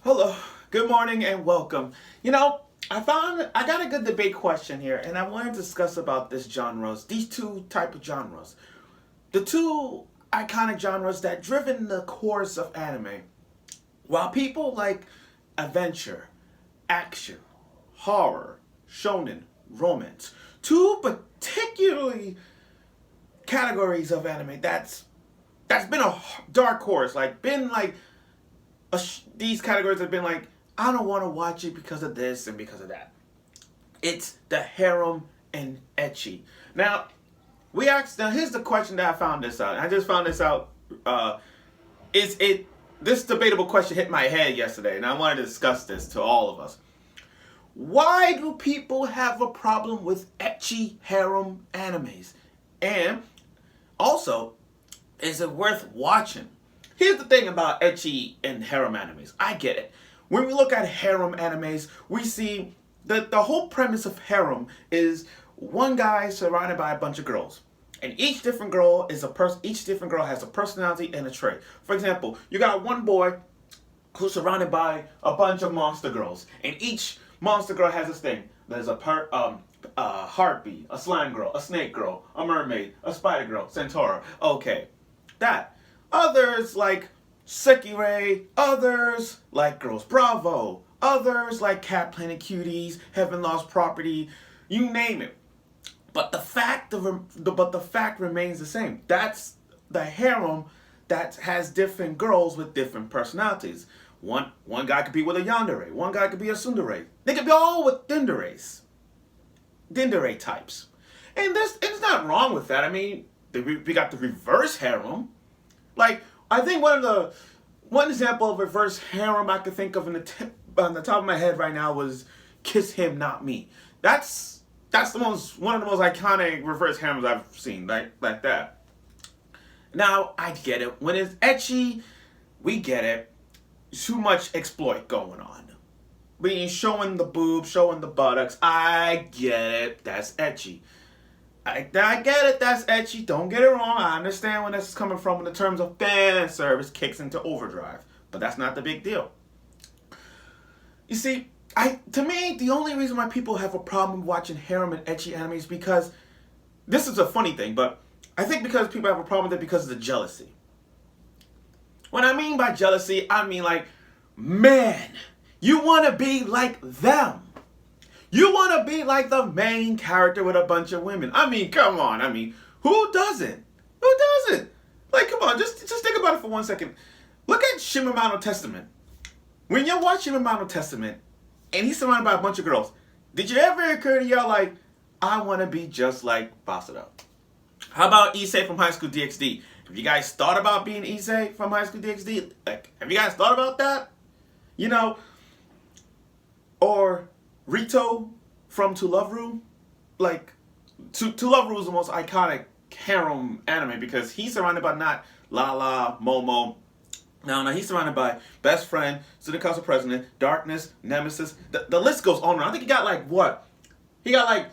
Hello, good morning, and welcome. I got a good debate question here, and I want to discuss about these two type of genres, the two iconic genres that driven the course of anime. While people like adventure, action, horror, shonen, romance, two particularly categories of anime that's been a dark horse, like been like these categories have been like, I don't want to watch it because of this and because of that. It's the harem and ecchi. Now, here's the question that I found this out. I just found this out. Is it this debatable question hit my head yesterday, and I wanted to discuss this to all of us. Why do people have a problem with ecchi harem animes? And also, is it worth watching? Here's the thing about ecchi and harem animes. I get it. When we look at harem animes, we see that the whole premise of harem is one guy surrounded by a bunch of girls. And each different girl has a personality and a trait. For example, you got one boy who's surrounded by a bunch of monster girls. And each monster girl has this thing. There's a heartbeat, a slime girl, a snake girl, a mermaid, a spider girl, centaur. Okay. That. Others like Sekirei, others like Girls Bravo, others like Cat Planet Cuties, Heaven Lost Property, you name it. But the fact remains the same. That's the harem that has different girls with different personalities. One guy could be with a yandere, one guy could be a tsundere. They could be all with dendere types. And it's not wrong with that. I mean, we got the reverse harem. Like, I think one example of reverse harem I could think of on the top of my head right now was Kiss Him Not Me. That's one of the most iconic reverse harems I've seen, like that. Now, I get it. When it's ecchi, we get it. Too much exploit going on. Being showing the boobs, showing the buttocks. I get it. That's ecchi. I get it, that's ecchi. Don't get it wrong. I understand where this is coming from when the terms of fan service kicks into overdrive. But that's not the big deal. You see, to me, the only reason why people have a problem watching harem and ecchi anime is because, this is a funny thing, but I think because people have a problem with it because of the jealousy. What I mean by jealousy, I mean like, man, you want to be like them. You want to be like the main character with a bunch of women. I mean, come on. I mean, who doesn't? Who doesn't? Like, come on. Just think about it for 1 second. Look at Shimamano Testament. When you watch Shimamano Testament, and he's surrounded by a bunch of girls, did you ever occur to y'all like, I want to be just like Basara? How about Issei from High School DxD? Have you guys thought about being Issei from High School DxD? Like, have you guys thought about that? You know, or Rito from To Love Ru, like To Love Ru is the most iconic harem anime because he's surrounded by not Lala, Momo. No, he's surrounded by Best Friend, Student Council President, Darkness, Nemesis. The list goes on and on. I think he got like what? He got like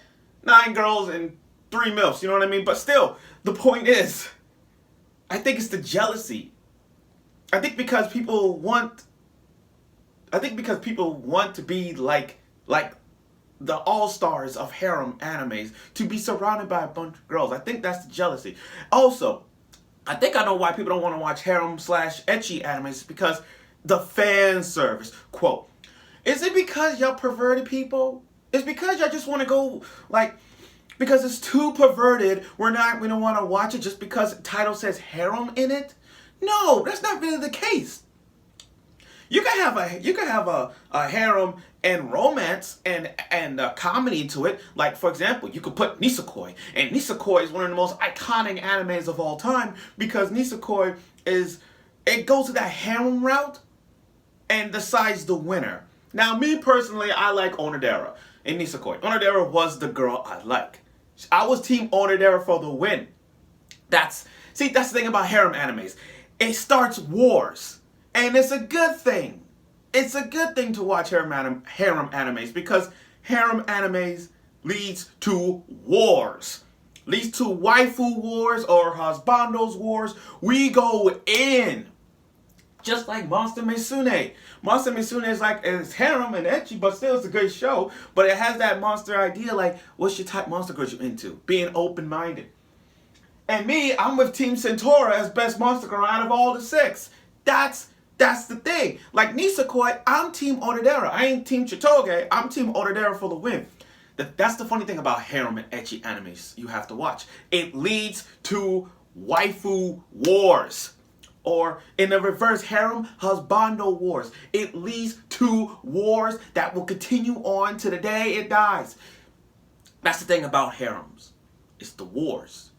9 girls and 3 MILFs, you know what I mean? But still, the point is, I think it's the jealousy. I think because people want to be like the all-stars of harem animes, to be surrounded by a bunch of girls. I think that's the jealousy. Also, I think I know why people don't want to watch harem/ecchi animes, because the fan service. Quote, is it because y'all perverted people? It's because y'all just want to go, like, because it's too perverted, we don't want to watch it just because the title says harem in it? No, that's not really the case. You can have a harem and romance and comedy to it. Like, for example, you could put Nisekoi. And Nisekoi is one of the most iconic animes of all time because Nisekoi it goes to that harem route and decides the winner. Now, me personally, I like Onodera in Nisekoi. Onodera was the girl I like. I was Team Onodera for the win. That's the thing about harem animes. It starts wars. And it's a good thing. It's a good thing to watch harem animes because harem animes leads to wars. Leads to waifu wars or husbandos wars. We go in. Just like Monster Misune. Monster Misune is like, it's harem and ecchi, but still it's a great show. But it has that monster idea, like, what's your type monster girl you into? Being open-minded. And me, I'm with Team Centaura as best monster girl out of all the six. That's the thing. Like Nisekoi, I'm Team Otodera. I ain't Team Chitoge. I'm Team Otodera for the win. That's the funny thing about harem and ecchi animes you have to watch. It leads to waifu wars. Or in the reverse, harem husbando wars. It leads to wars that will continue on to the day it dies. That's the thing about harems. It's the wars.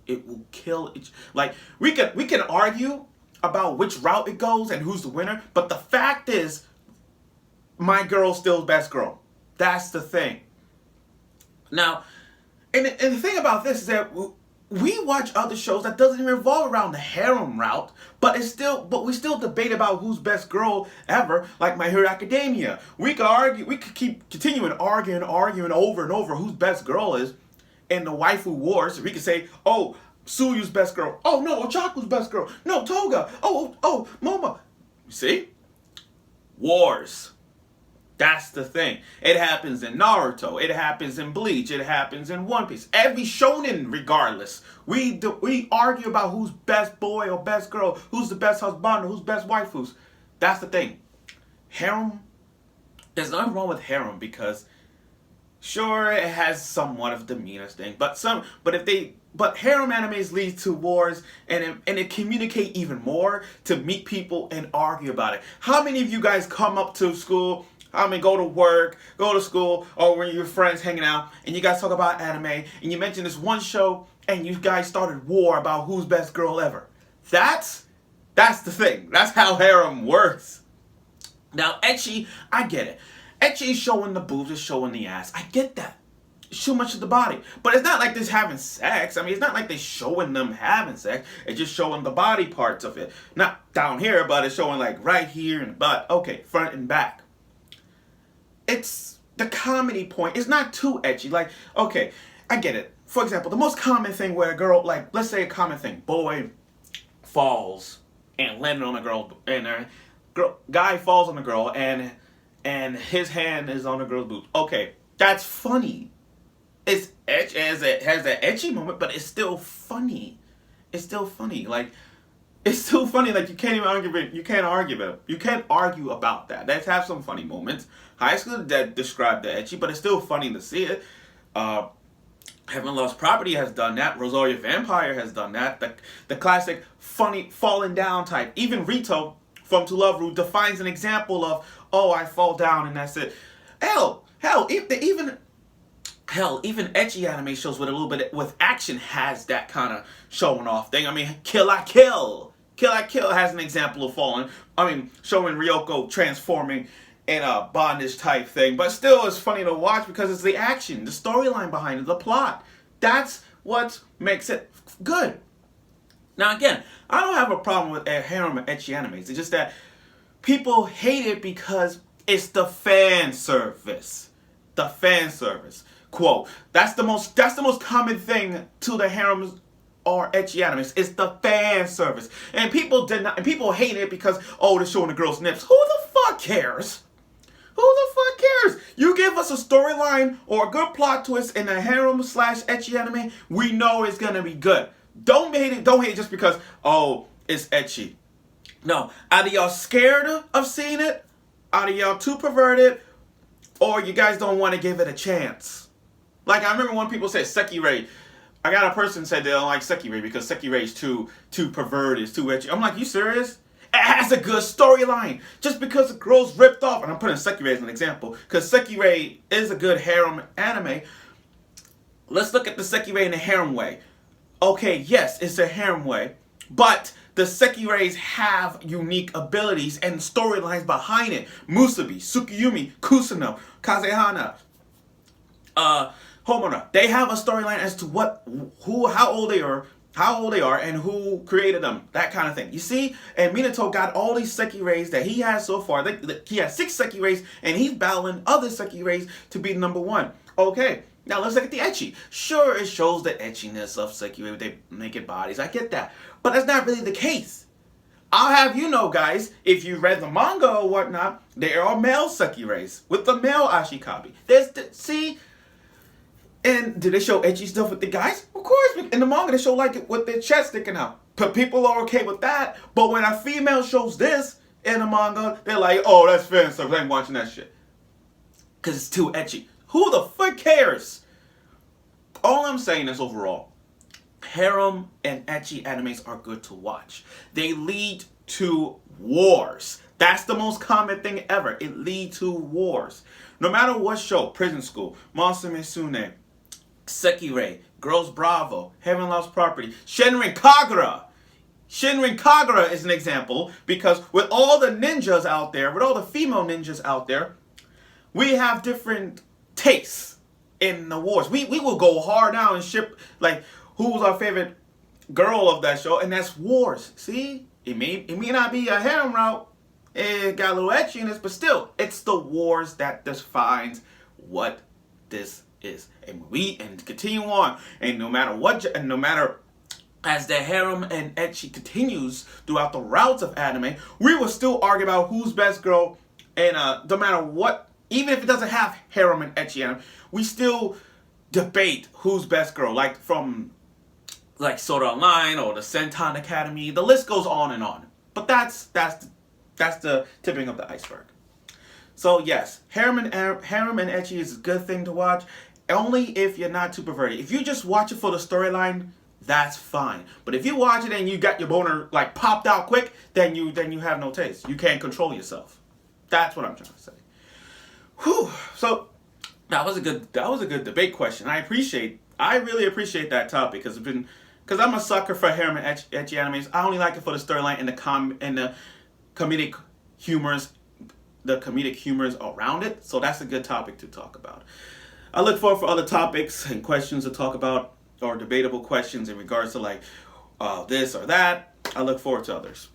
It will kill each. Like we can argue about which route it goes and who's the winner, but the fact is, my girl's still best girl. That's the thing. Now, and the thing about this is that we watch other shows that doesn't even revolve around the harem route, but we still debate about who's best girl ever, like My Hero Academia. We could argue, we could keep continuing arguing over and over whose best girl is in the waifu wars. We could say, oh, Suyu's best girl. Oh no, Ochaku's best girl. No, Toga. Oh, Moma. You see? Wars. That's the thing. It happens in Naruto. It happens in Bleach. It happens in One Piece. Every shonen, regardless. We argue about who's best boy or best girl, who's the best husband, or who's best waifus. That's the thing. Harem, there's nothing wrong with harem because sure it has somewhat of the meanest thing, but harem animes lead to wars and it communicate even more to meet people and argue about it. How many of you guys come up to school, go to work, go to school, or when your friends hanging out, and you guys talk about anime, and you mention this one show, and you guys started war about who's best girl ever? That's the thing. That's how harem works. Now, ecchi, I get it. Ecchi is showing the boobs, is showing the ass. I get that. It's too much of the body. But it's not like they're having sex. I mean, it's not like they're showing them having sex. It's just showing the body parts of it. Not down here, but it's showing like right here and butt. Okay, front and back. It's the comedy point. It's not too ecchi. Like, okay, I get it. For example, the most common thing where a girl, like, let's say a common thing, boy falls and landed on a girl, and guy falls on a girl, and his hand is on the girl's boob. Okay, that's funny. It has that ecchi moment, but it's still funny. It's still funny. Like, it's still funny. Like, you can't even argue it. You can't argue about that. Let's have some funny moments. High School that described the ecchi, but it's still funny to see it. Heaven Lost Property has done that. Rosario Vampire has done that. The classic funny falling down type. Even Rito from To Love Ru defines an example of, oh, I fall down and that's it. Even ecchi anime shows with a little bit with action has that kind of showing off thing. I mean, Kill la Kill. Kill la Kill has an example of falling. I mean, showing Ryoko transforming in a bondage type thing. But still, it's funny to watch because it's the action, the storyline behind it, the plot. That's what makes it good. Now, again, I don't have a problem with harem and ecchi animes. It's just that people hate it because it's the fan service. The fan service. Quote. That's the most common thing to the harems or ecchi animes. It's the fan service. And people hate it because, oh, they're showing the girl's nips. Who the fuck cares? Who the fuck cares? You give us a storyline or a good plot twist in a harem/ecchi anime, we know it's gonna be good. Don't hate it just because, oh, it's ecchi. No, either y'all scared of seeing it, either y'all too perverted, or you guys don't want to give it a chance. Like, I remember when people said Sekirei. I got a person said they don't like Sekirei because Sekirei is too perverted, it's too ecchi. I'm like, you serious? It has a good storyline. Just because the girl's ripped off, and I'm putting Sekirei as an example, because Sekirei is a good harem anime. Let's look at the Sekirei in a harem way. Okay, yes, it's a harem way, but the Sekireis have unique abilities and storylines behind it. Musubi, Tsukiyumi, Kusuno, Kazehana, Homura. They have a storyline as to how old they are, and who created them, that kind of thing. You see, and Minato got all these Sekireis that he has so far. He has 6 Sekireis, and he's battling other Sekireis to be number 1. Okay, now let's look at the ecchi. Sure, it shows the etchiness of Sekirei. They naked bodies. I get that. But that's not really the case. I'll have you know, guys, if you read the manga or whatnot, there are male sekirays with the male ashikabi. See, and do they show ecchi stuff with the guys? Of course, in the manga they show like it with their chest sticking out. But people are okay with that. But when a female shows this in a manga, they're like, oh, that's fan stuff. I ain't watching that shit. Because it's too ecchi. Who the fuck cares? All I'm saying is overall, harem and ecchi animes are good to watch. They lead to wars. That's the most common thing ever. It leads to wars. No matter what show, Prison School, Masamune Sune, Sekirei, Girls Bravo, Heaven Loves Property, Shinrin Kagura. Shinrin Kagura is an example because with all the ninjas out there, with all the female ninjas out there, we have different tastes in the wars. We will go hard now and ship, like, who was our favorite girl of that show, and that's wars. See? It may not be a harem route. It got a little ecchi in this, but still, it's the wars that defines what this is. And continue on. And no matter as the harem and ecchi continues throughout the routes of anime, we will still argue about who's best girl. And no matter what, even if it doesn't have harem and ecchi anime, we still debate who's best girl. Like from Sword Art Online or the Senton Academy, the list goes on and on. But that's the tipping of the iceberg. So yes, harem and ecchi is a good thing to watch, only if you're not too perverted. If you just watch it for the storyline, that's fine. But if you watch it and you got your boner like popped out quick, then you have no taste. You can't control yourself. That's what I'm trying to say. Whew. So that was a good debate question. I really appreciate that topic because I'm a sucker for harem and ecchi animes. I only like it for the storyline and the comedic humors, around it. So that's a good topic to talk about. I look forward for other topics and questions to talk about, or debatable questions in regards to like this or that. I look forward to others.